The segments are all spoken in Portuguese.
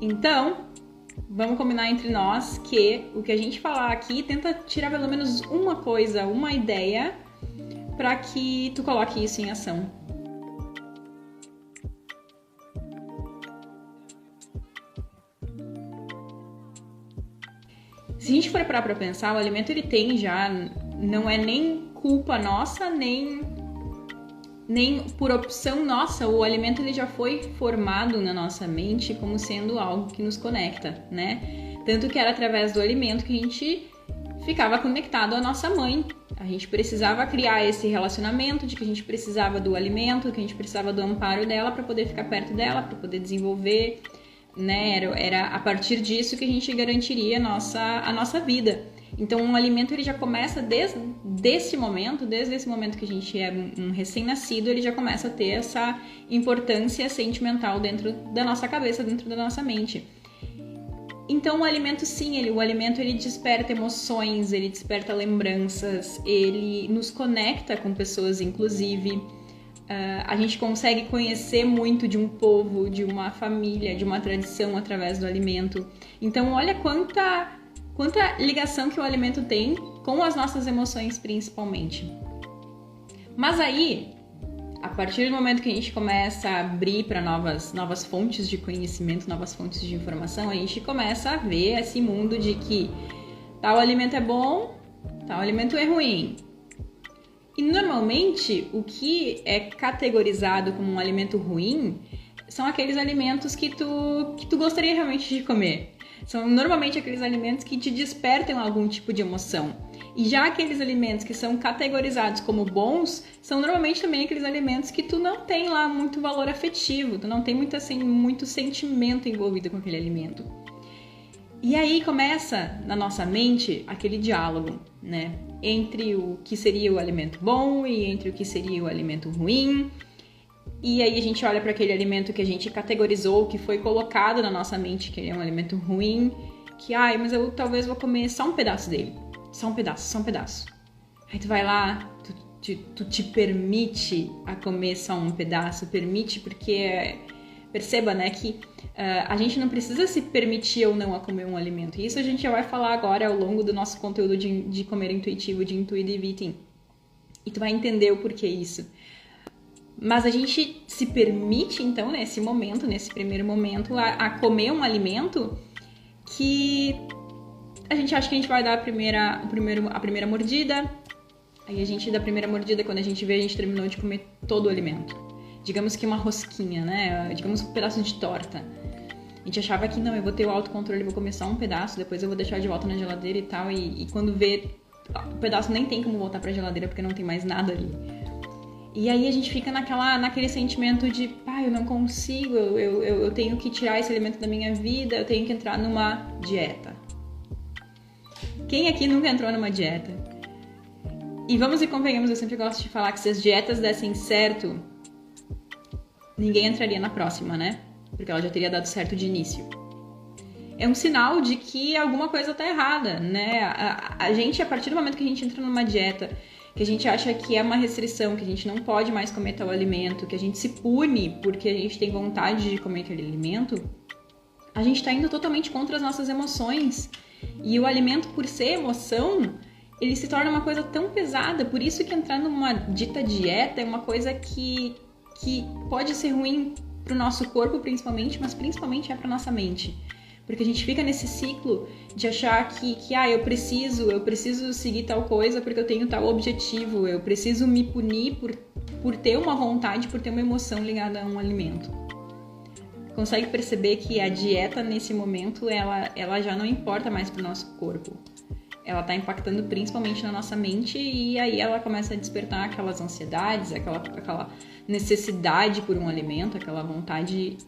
Então, vamos combinar entre nós que o que a gente falar aqui tenta tirar pelo menos uma coisa, uma ideia, para que tu coloque isso em ação. Se a gente for parar para pensar, o alimento ele tem já, não é nem culpa nossa, nem por opção nossa, o alimento ele já foi formado na nossa mente como sendo algo que nos conecta, né? Tanto que era através do alimento que a gente ficava conectado à nossa mãe. A gente precisava criar esse relacionamento de que a gente precisava do alimento, que a gente precisava do amparo dela para poder ficar perto dela, para poder desenvolver, né? Era a partir disso que a gente garantiria a nossa vida. Então, um alimento ele já começa desde esse momento que a gente é um recém-nascido, ele já começa a ter essa importância sentimental dentro da nossa cabeça, dentro da nossa mente. Então, o alimento, sim, o alimento ele desperta emoções, ele desperta lembranças, ele nos conecta com pessoas, inclusive. A gente consegue conhecer muito de um povo, de uma família, de uma tradição através do alimento. Então, olha quanta ligação que o alimento tem com as nossas emoções, principalmente. Mas aí, a partir do momento que a gente começa a abrir para novas fontes de conhecimento, novas fontes de informação, a gente começa a ver esse mundo de que tal alimento é bom, tal alimento é ruim. E normalmente, o que é categorizado como um alimento ruim são aqueles alimentos que tu gostaria realmente de comer. São normalmente aqueles alimentos que te despertam algum tipo de emoção. E já aqueles alimentos que são categorizados como bons, são normalmente também aqueles alimentos que tu não tem lá muito valor afetivo, tu não tem muito sentimento envolvido com aquele alimento. E aí começa na nossa mente aquele diálogo, né? Entre o que seria o alimento bom e entre o que seria o alimento ruim. E aí a gente olha para aquele alimento que a gente categorizou, que foi colocado na nossa mente que ele é um alimento ruim, que, mas eu talvez vou comer só um pedaço dele. Só um pedaço. Aí tu vai lá, tu te permite a comer só um pedaço, permite porque... Perceba, né, que a gente não precisa se permitir ou não a comer um alimento. E isso a gente já vai falar agora ao longo do nosso conteúdo de comer intuitivo, de intuitive eating. E tu vai entender o porquê isso. Mas a gente se permite, então, nesse primeiro momento, a comer um alimento que a gente acha que a gente vai dar a primeira mordida. Aí a gente dá a primeira mordida, quando a gente vê, a gente terminou de comer todo o alimento. Digamos que uma rosquinha, né? Digamos um pedaço de torta. A gente achava que não, eu vou ter o autocontrole, vou comer só um pedaço, depois eu vou deixar de volta na geladeira e tal. E quando vê, o pedaço nem tem como voltar pra geladeira porque não tem mais nada ali. E aí a gente fica naquele sentimento de, eu não consigo, eu tenho que tirar esse alimento da minha vida, eu tenho que entrar numa dieta. Quem aqui nunca entrou numa dieta? E vamos e convenhamos, eu sempre gosto de falar que se as dietas dessem certo, ninguém entraria na próxima, né? Porque ela já teria dado certo de início. É um sinal de que alguma coisa tá errada, né? A gente, a partir do momento que a gente entra numa dieta, que a gente acha que é uma restrição, que a gente não pode mais comer tal alimento, que a gente se pune porque a gente tem vontade de comer aquele alimento, a gente tá indo totalmente contra as nossas emoções. E o alimento, por ser emoção, ele se torna uma coisa tão pesada. Por isso que entrar numa dita dieta é uma coisa que pode ser ruim pro nosso corpo, principalmente, mas principalmente é pra nossa mente. Porque a gente fica nesse ciclo de achar que eu preciso seguir tal coisa porque eu tenho tal objetivo, eu preciso me punir por ter uma vontade, por ter uma emoção ligada a um alimento. Consegue perceber que a dieta, nesse momento, ela já não importa mais pro nosso corpo. Ela tá impactando principalmente na nossa mente e aí ela começa a despertar aquelas ansiedades, aquela necessidade por um alimento, aquela vontade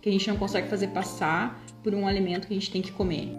que a gente não consegue fazer passar por um alimento que a gente tem que comer.